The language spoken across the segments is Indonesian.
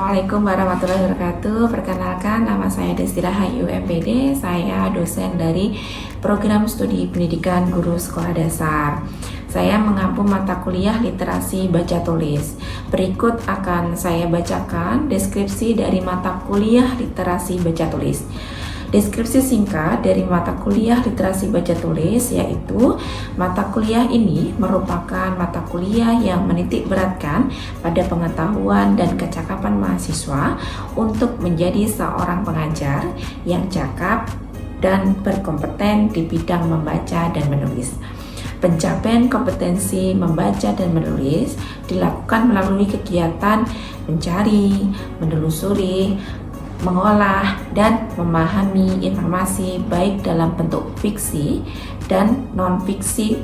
Assalamualaikum warahmatullahi wabarakatuh. Perkenalkan, nama saya Desti Rahayu MPD. Saya dosen dari Program Studi Pendidikan Guru Sekolah Dasar. Saya mengampu mata kuliah literasi baca tulis. Berikut akan saya bacakan deskripsi dari mata kuliah literasi baca tulis. Deskripsi singkat dari mata kuliah literasi baca tulis yaitu mata kuliah ini merupakan mata kuliah yang menitik beratkan pada pengetahuan dan kecakapan mahasiswa untuk menjadi seorang pengajar yang cakap dan berkompeten di bidang membaca dan menulis. Pencapaian kompetensi membaca dan menulis dilakukan melalui kegiatan mencari, menelusuri, mengolah dan memahami informasi baik dalam bentuk fiksi dan non-fiksi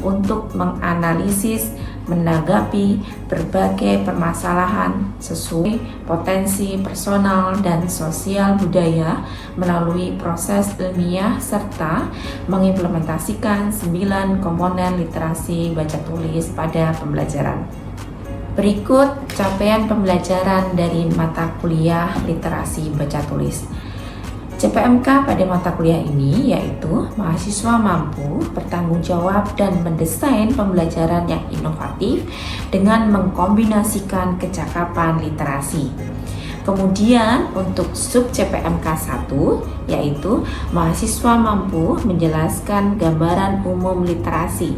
untuk menganalisis, menanggapi berbagai permasalahan sesuai potensi personal dan sosial budaya melalui proses ilmiah serta mengimplementasikan 9 komponen literasi baca tulis pada pembelajaran. Berikut capaian pembelajaran dari mata kuliah literasi baca tulis. CPMK pada mata kuliah ini yaitu mahasiswa mampu bertanggung jawab dan mendesain pembelajaran yang inovatif dengan mengkombinasikan kecakapan literasi. Kemudian untuk sub CPMK 1 yaitu mahasiswa mampu menjelaskan gambaran umum literasi.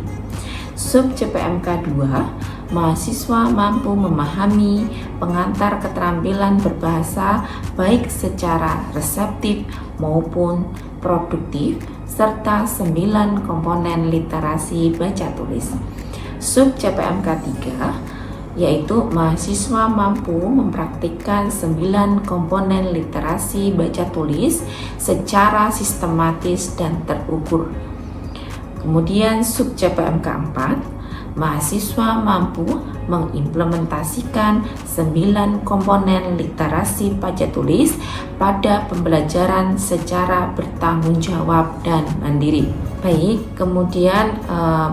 Sub CPMK 2 mahasiswa mampu memahami pengantar keterampilan berbahasa baik secara reseptif maupun produktif serta 9 komponen literasi baca tulis. Sub CPMK 3 yaitu mahasiswa mampu mempraktikkan 9 komponen literasi baca tulis secara sistematis dan terukur. Kemudian sub CPMK 4 mahasiswa mampu mengimplementasikan 9 komponen literasi baca tulis pada pembelajaran secara bertanggung jawab dan mandiri. Baik, kemudian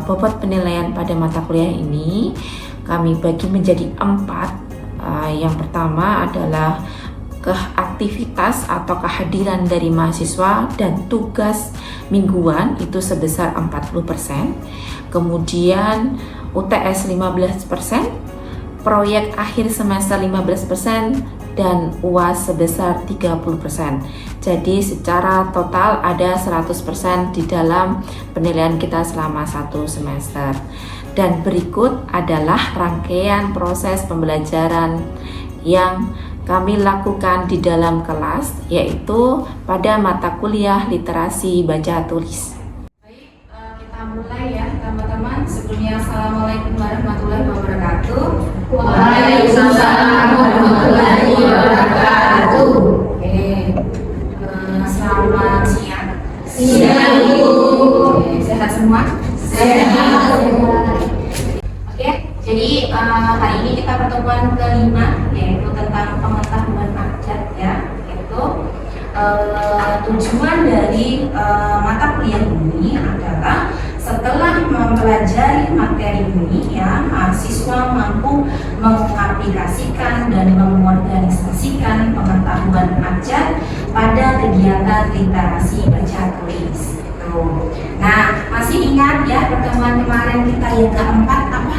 bobot penilaian pada mata kuliah ini kami bagi menjadi 4. Yang pertama adalah aktivitas atau kehadiran dari mahasiswa dan tugas mingguan itu sebesar 40%. Kemudian UTS 15%, proyek akhir semester 15%, dan UAS sebesar 30%. Jadi secara total ada 100% di dalam penilaian kita selama 1 semester. Dan berikut adalah rangkaian proses pembelajaran yang kami lakukan di dalam kelas, yaitu pada mata kuliah literasi baca tulis. Baik, kita mulai ya teman-teman. Sebelumnya Assalamualaikum warahmatullahi wabarakatuh. Waalaikumsalam warahmatullahi wabarakatuh. Oke, selamat siang. Siang Ibu. Sehat semua? Sehat. Oke, jadi hari ini kita pertemuan kelima yaitu tentang pengetahuan abjad ya, yaitu tujuan dari mata kuliah ini adalah setelah mempelajari materi ini ya, mahasiswa mampu mengaplikasikan dan mengorganisasikan pengetahuan abjad pada kegiatan literasi baca tulis. Nah, masih ingat ya pertemuan kemarin kita yang keempat apa?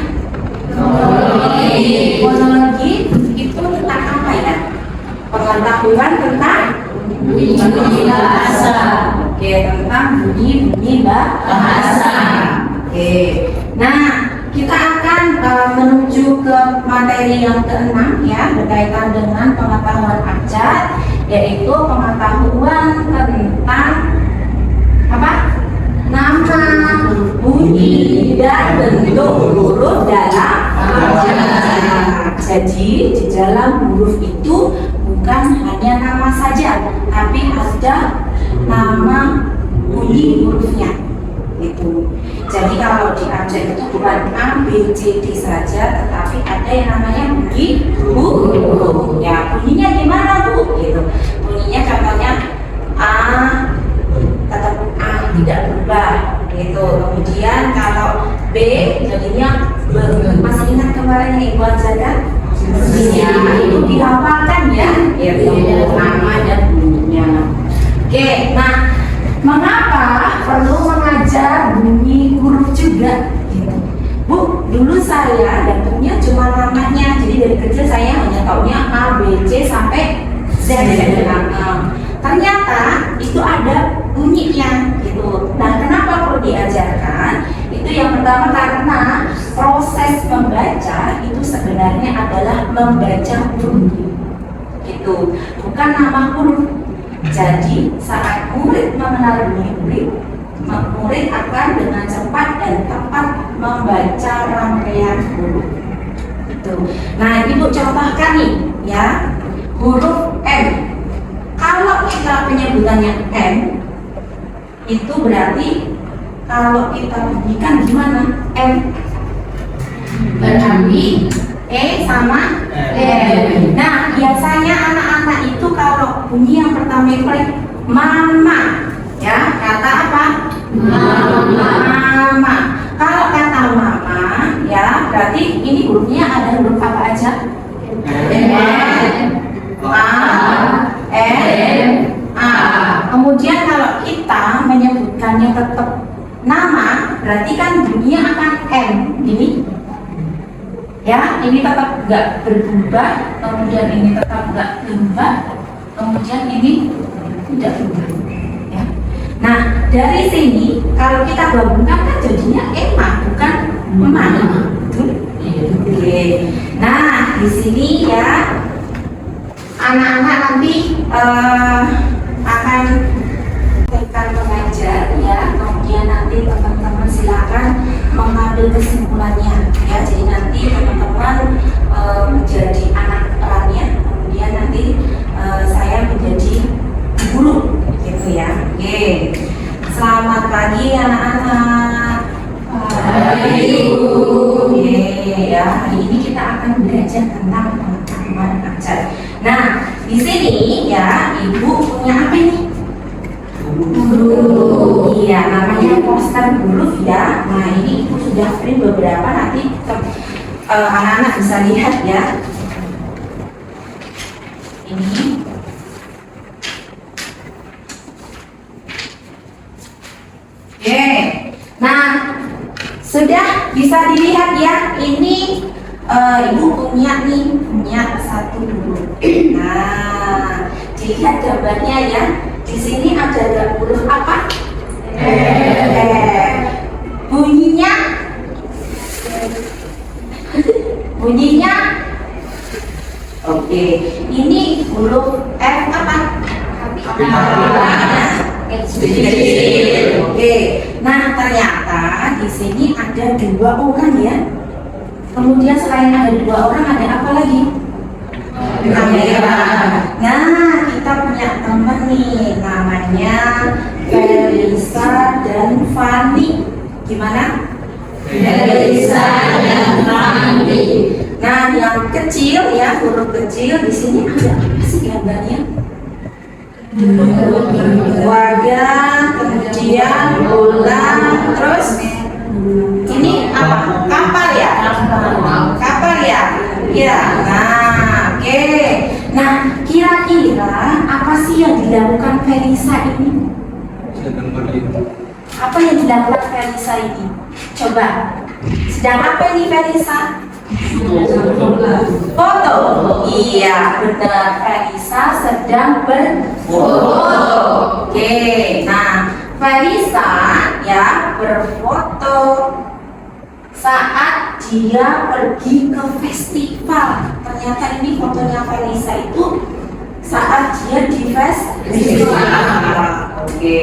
Monologi itu tentang apa ya? Pengetahuan tentang bunyi bahasa. Oke, tentang bunyi bahasa. Oke. Nah, kita akan menuju ke materi yang keenam ya, berkaitan dengan pengetahuan abjad, yaitu pengetahuan tentang apa? Nama, bunyi, dan bentuk huruf dalam abjad. Jadi di dalam huruf itu bukan hanya nama saja, tapi ada nama bunyi hurufnya. Itu. Jadi kalau di abjad itu bukan A, B, C, D saja, tetapi ada yang namanya bunyi huruf. Ya, bunyinya gimana Bu? Gitu. Bunyinya contohnya A, tetap A, tidak berubah. Gitu. Kemudian kalau B jadinya B. Masih ingat kemarin yang Ibu ajarkan? Ya, itu dihafalkan ya, gitu, nama dan bunyinya. Oke, nah mengapa perlu mengajar bunyi huruf juga? Gitu. Bu, dulu saya dapetnya cuma namanya, jadi dari kecil saya hanya taunya A, B, C sampai Z. Ternyata itu ada bunyinya, gitu. Nah, kenapa perlu diajarkan? Itu yang pertama karena proses membaca itu sebenarnya adalah membaca bunyi, gitu, bukan nama huruf. Jadi saat murid mengenal bunyi, murid akan dengan cepat dan tepat membaca rangkaian huruf. Gitu. Nah, ibu contohkan nih, ya, huruf M. Kalau kita penyebutannya M, itu berarti kalau kita bunyikan gimana? M berarti E sama M. Nah, biasanya anak-anak itu kalau bunyi yang pertama itu mama, ya, kata apa? Mama. Kalau kata mama, ya, berarti ini hurufnya ada huruf apa aja? Kemudian kalau kita menyebutkannya tetap nama, berarti kan bunyinya akan M. Ini, ya, ini tetap nggak berubah, kemudian ini tetap nggak berubah, kemudian ini tidak berubah. Ya. Nah, dari sini kalau kita gabungkan kan jadinya Emma, bukan Eman. Oke. Nah, di sini ya anak-anak nanti akan mengajar, ya, kemudian nanti teman-teman silakan mengambil kesimpulannya, ya. Jadi nanti teman-teman menjadi anak perannya, kemudian nanti saya menjadi guru, gitu ya. Oke. Selamat pagi anak-anak. Oke, ya, hari ini kita akan belajar tentang pengetahuan ajar. Nah, di sini ya, ibu punya apa ini? Huruf. Iya, namanya poster huruf, ya. Nah, ini ibu sudah print beberapa, nanti anak-anak bisa lihat, ya. Ini. Oke. Nah, sudah bisa dilihat ya, ini ibu punya satu huruf. Nah, dilihat gambarnya ya. Di sini ada huruf apa? Bunyinya. Oke, ini huruf F apa? Oke, nah ternyata di sini ada 2 orang ya. Kemudian selain ada 2 orang, ada apa lagi? Kamera. Nah, kita punya teman nih, namanya Felisa dan Fani. Gimana? Felisa dan Fani. Nah, yang kecil ya, huruf kecil di sini ada apa sih gambarnya? Keluarga, kemudian bola, terus ini apa? Kapal ya? Kapal ya? Ya. Nah, oke. Nah, kira-kira apa sih yang dilakukan Felisa ini? Apa yang dilakukan Felisa ini? Coba. Sedang apa ini Felisa? Foto. Iya, benar. Felisa sedang berfoto. Oke. Nah, Felisa ya berfoto saat dia pergi ke festival. Ternyata ini fotonya Felisa itu saat dia di festival. Oke.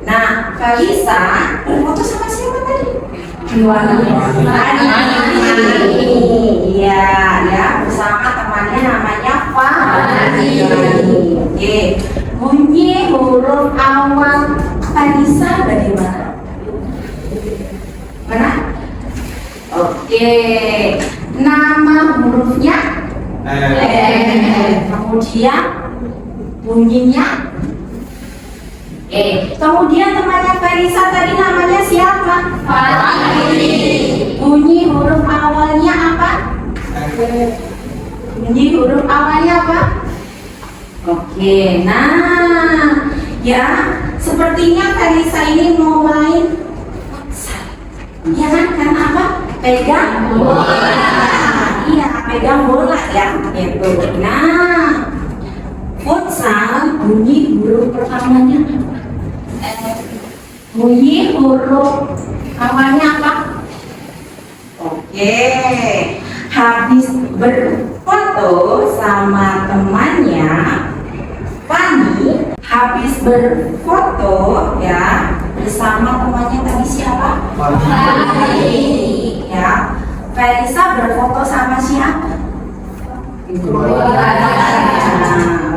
Nah, Felisa berfoto sama siapa tadi? Iya, ya, bersama temannya namanya Fani. Oke. Bunyi huruf awal Felisa bagaimana? Mana? Oke. Nama hurufnya kemudian bunyinya kemudian temannya Felisa tadi namanya siapa? Fani. Bunyi huruf awalnya apa? Bunyi huruf awalnya apa? Oke, nah ya sepertinya Felisa ini mau main futsal. Ya kan? Karena apa? Pegang bola. Iya, pegang bola ya. Gitu. Nah, futsal bunyi huruf pertamanya. Bunyi huruf awalnya apa? Oke, habis berfoto sama temannya, Fani habis berfoto ya bersama temannya tadi siapa? Fani. Ya, Felisa berfoto sama siapa?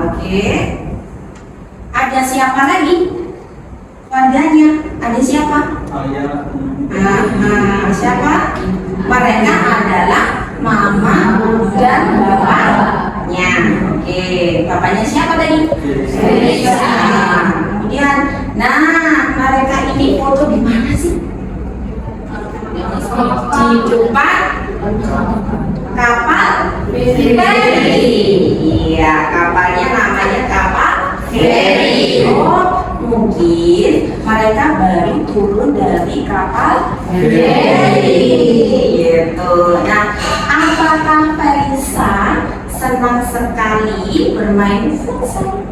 Oke. Ada siapa lagi? Keluarganya. Ada siapa? Siapa? Mereka adalah mama dan bapaknya. Oke, bapaknya siapa tadi? Felisa. Kemudian, nah mereka ini foto di mana sih? Di depan kapal feri. Iya, kapalnya namanya kapal feri. Oh, mungkin mereka baru turun dari kapal feri. Gitu. Nah, apakah Felisa senang sekali bermain futsal?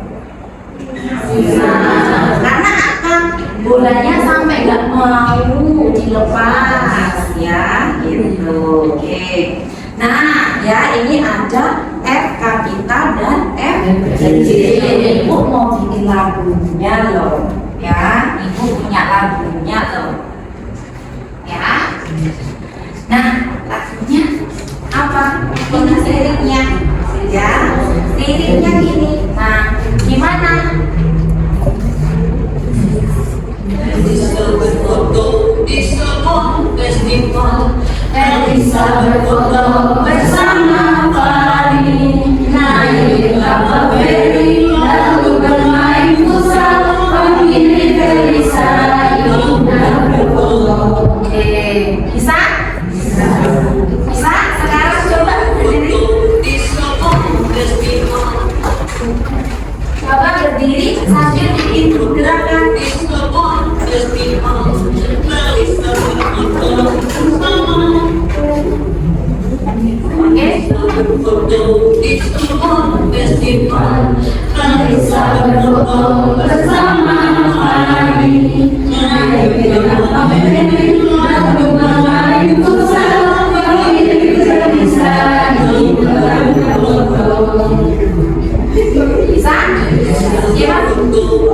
Karena apa? Bolanya sampai nggak mau dilepas ya, gitu. Oke. Nah, ya ini ada F kapital dan F kecil. Ibu mau bikin lagunya loh, ya. Ibu punya lagunya loh, ya. Nah, lagunya apa? Ini liriknya, ya. Liriknya gini. Nah, gimana? Felisa berfoto bersama Fani, naik kapal feri lalu bermain futsal. Pemilih Felisa ikut berfoto. Oke, bisa? Bisa? Sekarang coba berdiri. Coba berdiri sambil bikin gerakan. Felisa berfoto bersama Fani, naik kapal feri lalu bermain futsal. Pemilih Felisa ikut berfoto. Bisa? Siapa?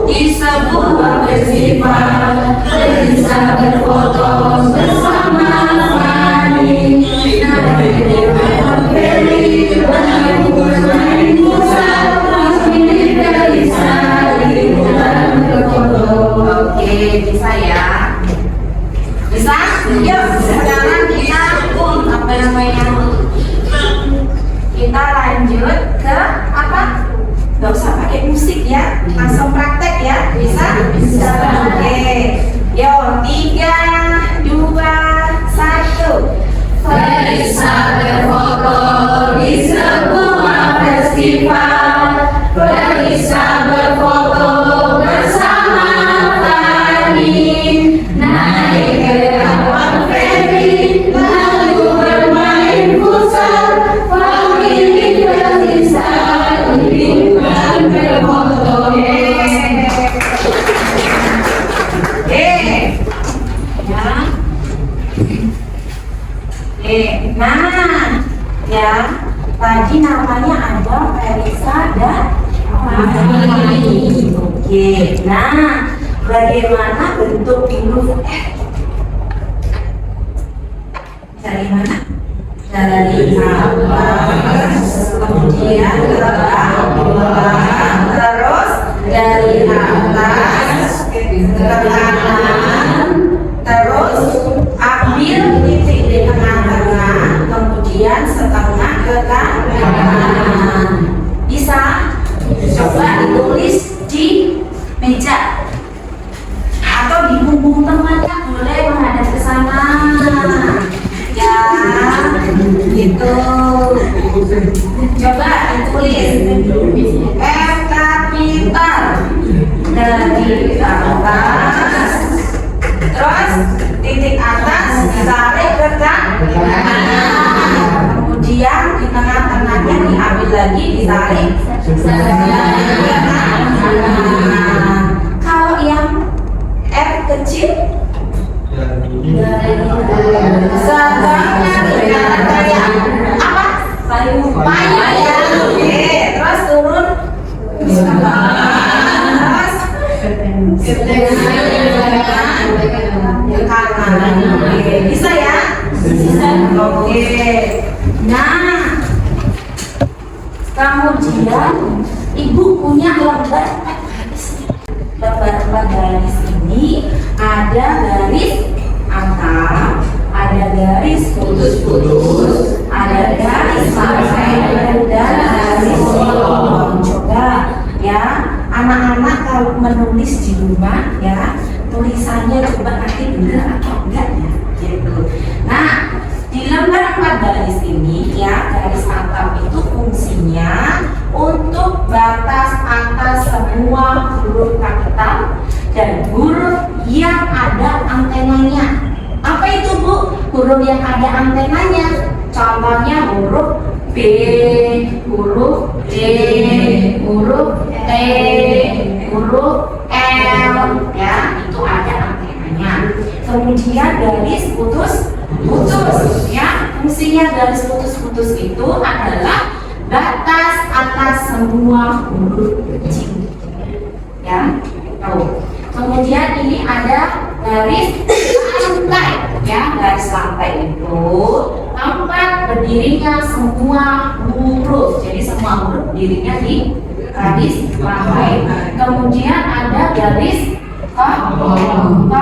Di sebuah festival, Felisa berfoto bersama Fani, naik kapal feri lalu bermain futsal. Pemilih Felisa ikut berfoto. Oke, bisa ya. Bisa? Yuk, sekarang kita apa namanya? Kita lanjut ke apa? Gak usah pakai musik ya, langsung praktek ya. Bisa? Bisa. Oke. Yuk, 3, 2, 1. Felisa berfoto di sebuah festival. Felisa berfoto bersama Fani, naik kapal feri lalu bermain futsal. Pemilih Felisa ikut berfoto. Nah, ya tadi namanya ada Felisa dan Fani. Oke, nah bagaimana bentuk huruf F? Dari mana? Dari atas, kemudian ke bawah, terus dari atas ke kanan, terus ambil titik di tengah-tengah, kemudian setengah ke kanan. Bisa? Coba ditulis di meja atau di punggung temannya, boleh menghadap ke sana. Ya, gitu. Coba di atas, terus titik atas ditarik ke kanan, kemudian di tengah-tengahnya diambil lagi, ditarik ke kanan. Kalau yang F kecil sebabnya tidak kayak apa? Payung ya. Oke, terus turun. Terus ke kanan. Oke, bisa ya? Bisa. Oke. Nah, kemudian ibu punya lembar garis ini ada garis angka, ada garis putus-putus, ada garis sampai dan garis potong. Coba ya anak-anak kalau menulis di rumah ya tulisannya coba nanti benar atau enggak ya gitu. Nah di lembar 4 garis ini ya garis angka itu fungsinya untuk batas atas semua huruf kapital dan huruf yang ada antenanya. Apa itu Bu? Huruf yang ada antenanya. Contohnya huruf B, huruf D, huruf T, huruf L, ya itu ada antenanya. Kemudian garis putus-putus, ya fungsinya garis putus-putus itu adalah batas atas semua huruf kecil, ya. Tahu. Kemudian ini ada garis lantai, ya garis lantai itu tempat berdirinya semua huruf. Jadi semua huruf berdirinya di garis lantai. Kemudian ada garis kolom.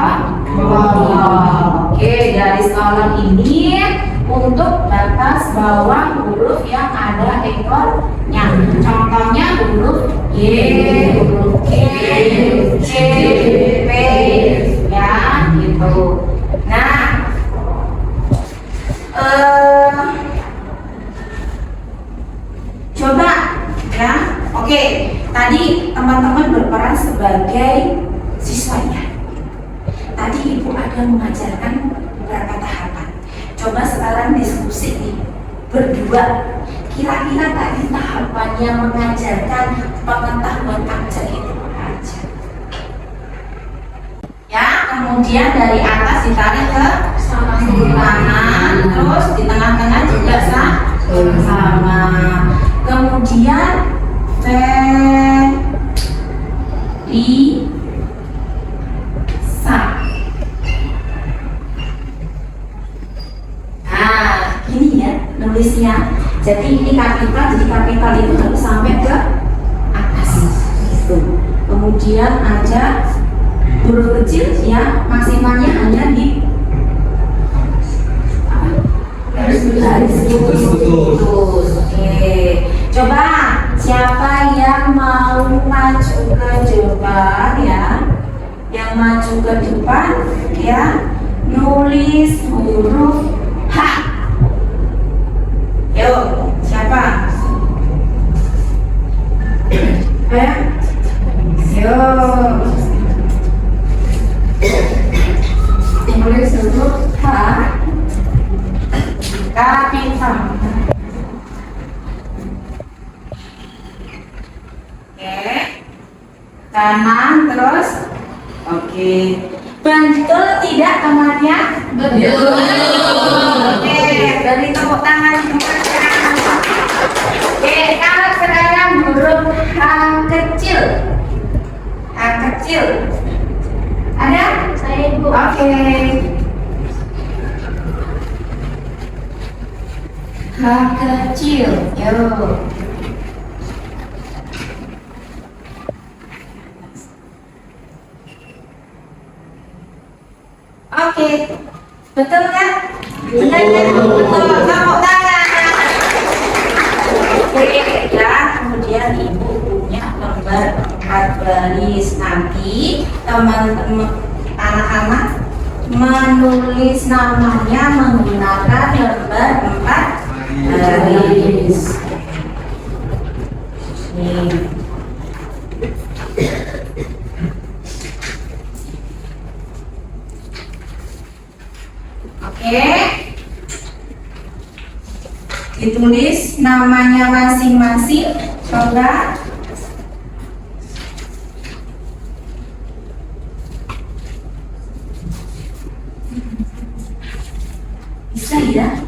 Oke, garis kolom ini untuk batas bawah huruf yang ada ekornya. Contohnya huruf Y, huruf G, C, P, ya gitu. Nah, coba ya. Oke, tadi teman-teman berperan sebagai siswanya. Tadi ibu ada mengajarkan beberapa tahapan. Coba sekarang diskusi nih berdua. Kira-kira tadi tahapannya mengajarkan pengetahuan abjad itu apa aja? Ya, kemudian dari atas ditarik ke kanan, terus di tengah-tengah juga sama. Kemudian nulisnya. Jadi ini kapital, jadi kapital itu harus sampai ke atas. Gitu. Kemudian ada huruf kecil ya maksimalnya hanya di garis putus. Oke. Coba siapa yang mau maju ke depan ya? Yang maju ke depan ya nulis huruf H. Yuk, siapa? Yuk. Nulis huruf H. Kapital. Oke. Kanan terus. Oke. Betul tidak temannya? Betul. Oke, dari tepuk tangan semuanya. Oke, kalau sekarang huruf H kecil. H kecil. Ada? Saya Ibu. Oke. H kecil. Yuk. Oke, betul kan? Betul, tepuk tangan. Oke, ya. Kemudian Ibu punya lembar 4 baris. Nanti teman-teman anak-anak menulis namanya menggunakan lembar 4 baris. Nih. Oke. Ditulis namanya masing-masing. Coba. Bisa ya?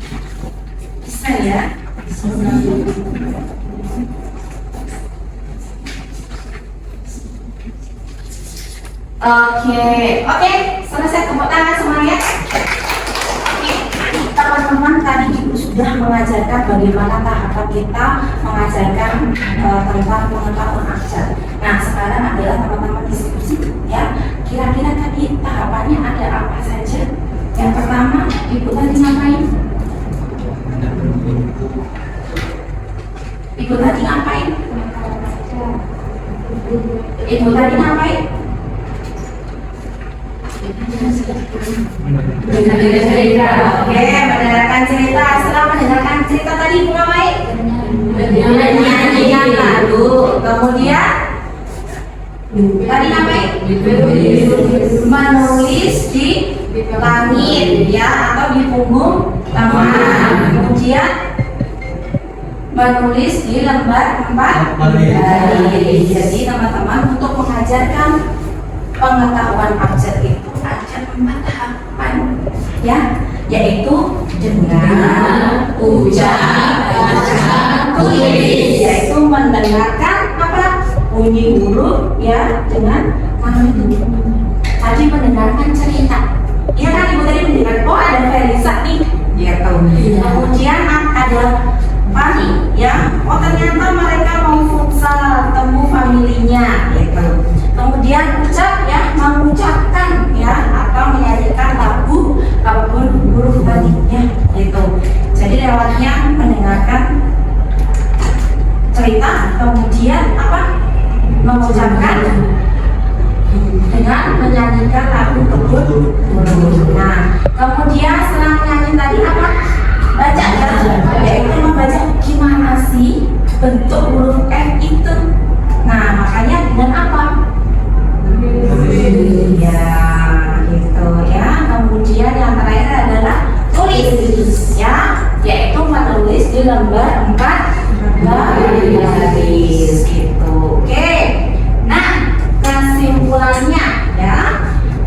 Bisa ya? Oke, selesai, tepuk tangan semuanya. Oke, teman-teman tadi Ibu sudah mengajarkan bagaimana tahapan kita mengajarkan tentang pengetahuan abjad. Nah, sekarang adalah teman-teman diskusi ya. Kira-kira tadi tahapannya ada apa saja? Yang pertama, Ibu tadi ngapain? Ibu tadi ngapain? Ibu tadi ngapain? Oke, mendengarkan cerita. Setelah mendengarkan cerita tadi Ibu ngapain? Menyanyikan lagu. Kemudian tadi ngapain? Menulis di langit ya, atau di punggung taman. Kemudian menulis di lembar 4 baris. Jadi teman-teman, untuk mengajarkan pengetahuan abjad itu ada 4 tahapan ya, yaitu dengar, ucap, baca, tulis. Yaitu mendengarkan apa? Bunyi huruf ya, dengan tadi mendengarkan cerita. Ya kan Ibu tadi mendengar, oh ada Felisa nih, dia tahu. Kemudian ada Fani ya, oh ternyata mereka mau futsal, ketemu familinya gitu. Kemudian ucap ya, mengucapkan ya, atau menyanyikan lagu ataupun huruf tadi ya gitu. Jadi lewatnya mendengarkan cerita, kemudian apa? Mengucapkan dengan menyanyikan lagu kebun. Nah, kemudian setelah menyanyi tadi apa? Baca ya, yaitu membaca gimana sih bentuk huruf F itu. Nah, makanya dengan apa? Ya, gitu ya. Kemudian yang terakhir adalah tulis ya, yaitu menulis di lembar 4 baris gitu. Oke. Nah, kesimpulannya ya.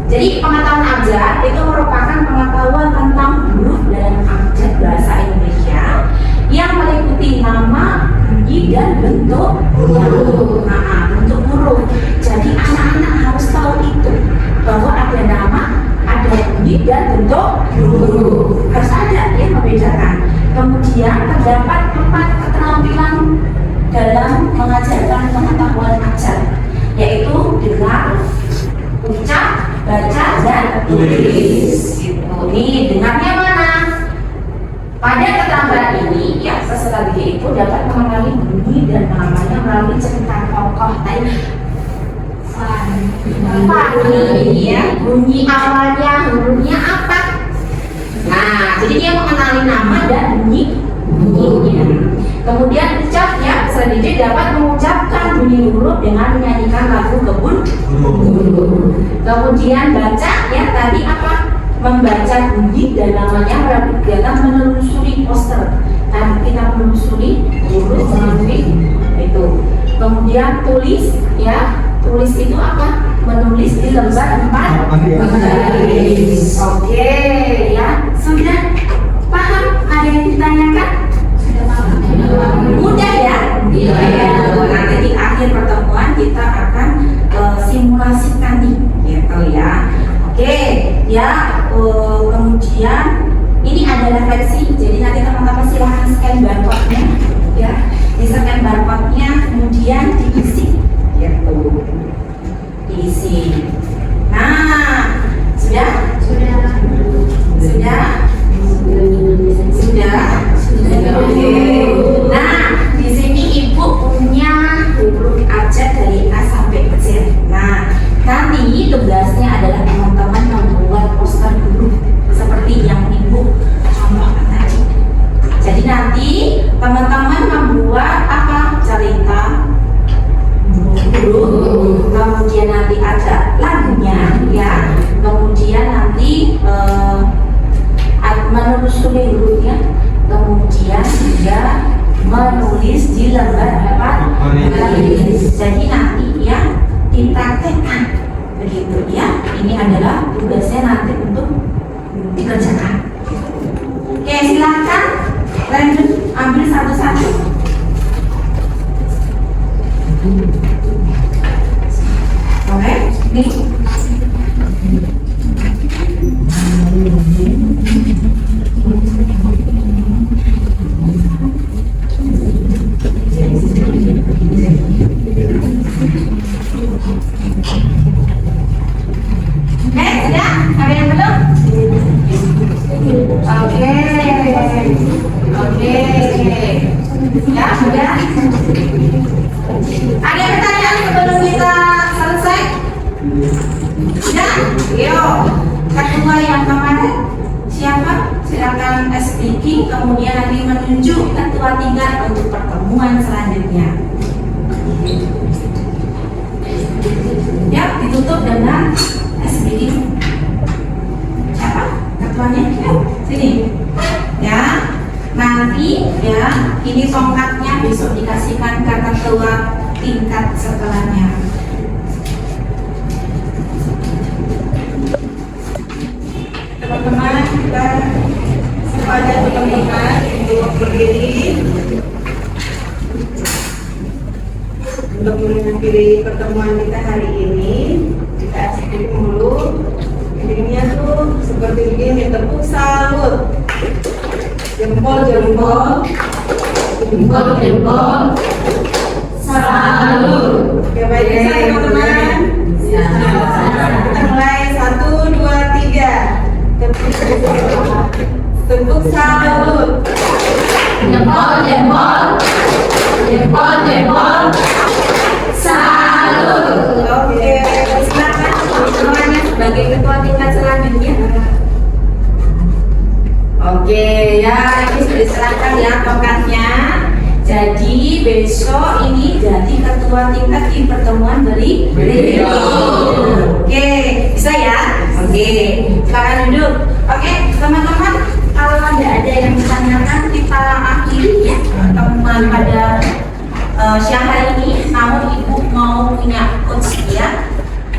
Jadi pengetahuan abjad itu merupakan pengetahuan tentang huruf dalam abjad bahasa Indonesia yang meliputi nama, bunyi, dan bentuk huruf. Nah, bentuk huruf. Jadi anak-anak harus tahu itu, bahwa ada nama, ada bunyi, dan bentuk huruf. Harus ada ya, membedakan. Kemudian terdapat 4 keterampilan dalam mengajarkan pengetahuan abjad, yaitu dengar, ucap, baca, dan tulis. Gitu. Nih, dengarnya mana? Pada keterampilan ini, ya peserta didik itu dapat mengenali bunyi dan namanya melalui cerita tokoh tadi. Fani, ya, bunyi awalnya hurufnya apa? Nah, jadi dia mengenali nama dan bunyinya. Kemudian ucap ya, peserta didik dapat mengucapkan bunyi huruf dengan menyanyikan lagu kebun. Kemudian baca ya, tadi apa? Membaca bunyi dan namanya melalui kegiatan menelusuri poster. Tadi kita menelusuri huruf melalui itu. Kemudian tulis ya, tulis itu apa? Menulis di lembar 4 baris. Oke ya, sudah paham? Ada yang ditanyakan? Mudah ya? Nanti di akhir pertemuan kita akan simulasikan nih, gitu ya. Oke, ya. Kemudian ini ada refleksi. Jadi nanti teman-teman silahkan scan barcode-nya, ya. Di scan barcode-nya, kemudian diisi, gitu. Diisi. Nah, sudah? Sudah. begitu ya. Ini adalah tugasnya nanti untuk dikerjakan. Oke, silakan lanjut ambil satu-satu. Oke, ini. Sudah? Ada yang belum? Oke. Ya, sudah. Ada pertanyaan sebelum kita selesai? Sudah? Yuk. Kedua yang kemarin siapa? Silakan speaking, kemudian nanti menunjuk ketua tingkat untuk pertemuan selanjutnya. Ya, ditutup dengan speaking. Siapa? Ketuanya? Yuk, sini. Ya, nanti ya, ini tongkatnya besok dikasihkan ke ketua tingkat setelahnya. Teman-teman, kita sepada teman-teman untuk berdiri untuk mengakhiri pertemuan kita hari ini. Kita asyik dulu. Dirinya tuh seperti begini, tepuk salut, jempol, salut. Oke, baik, teman-teman. Kita mulai 1, 2, 3. Tepuk salut. Jempol, salut. Oke, silakan semuanya sebagai ketua tingkat selanjutnya. Oke, ya ini sudah diserahkan ya tongkatnya. Jadi besok ini jadi ketua tingkat di pertemuan berikutnya. Oke, bisa ya? Oke, silakan duduk. Oke, teman-teman, kalau ada yang ditanyakan kita akhiri ya pertemuan pada siang hari ini. Namun ibu mau punya quotes ya,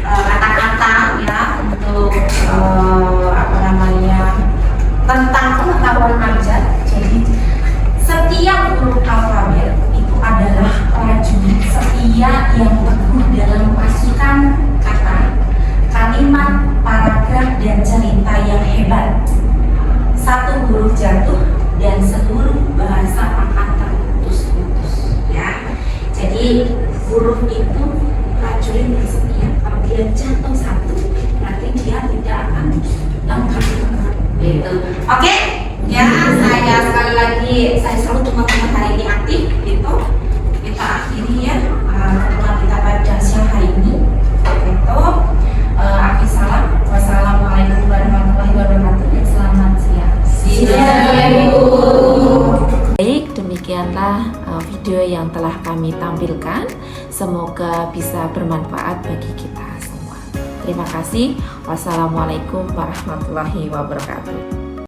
kata-kata ya untuk apa namanya, tentang pengetahuan abjad. Jadi setiap huruf alfabet itu adalah prajurit setia yang teguh dalam pasukan kata, kalimat, paragraf, dan cerita yang hebat. Satu huruf jatuh dan seluruh bahasa akan terputus-putus. Ya, jadi huruf itu prajurit yang setia. Kalau dia jatuh satu, berarti dia tidak akan lengkap. Gitu. Oke? Ya, saya sekali lagi saya selalu teman-teman hari ini aktif. Gitu. Kita akhiri ya pertemuan kita pada siang hari ini. Gitu. Akhir salam. Wassalamualaikum warahmatullahi wabarakatuh dan selamat siang. Baik, demikianlah video yang telah kami tampilkan. Semoga bisa bermanfaat bagi kita semua. Terima kasih. Wassalamualaikum warahmatullahi wabarakatuh.